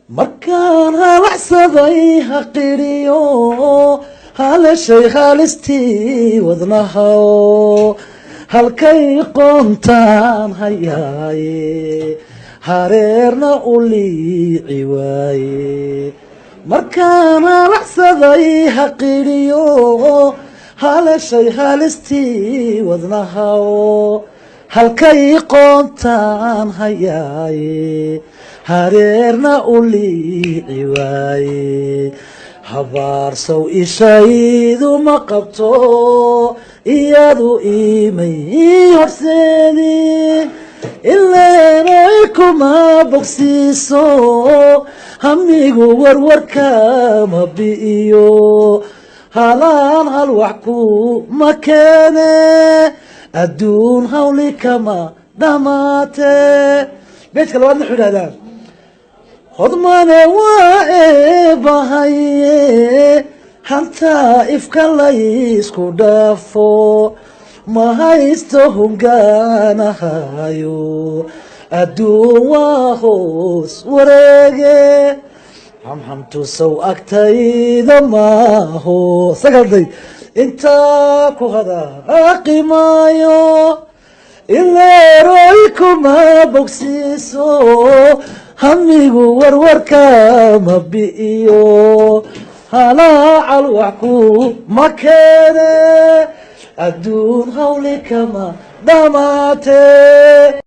markaan halacsaday haqiriyo halashay haalistii wadnahaw halkay qoontaan hayaaye hareerna u liici waaye markaan halacsaday haqiriyo halashay haalistii wadnahaw halkay qoontaan hayaaye hareerna u liici waaye habaarsow ishaydu ma qabto iyadu imay horseedi ileenay kuma bogsiiso hamigu warwarka ma bi'iyo halaan hal wax ku ma keene adduun hawli kama dhamaate beedka labaad wuxuu yidhahdaan hodmane waa eebahaye hantaa ifka laysku dhaafo ma haysto hungaanahayo adduun waa hoos wareege hamhamtusow agtayda maaho sagalday intaa ku hadaaqi maayo ileeroy kuma bogsiiso hamigu warwarka ma bi'iyo halaacal wax ku ma keene adduun hawli kama dhamaate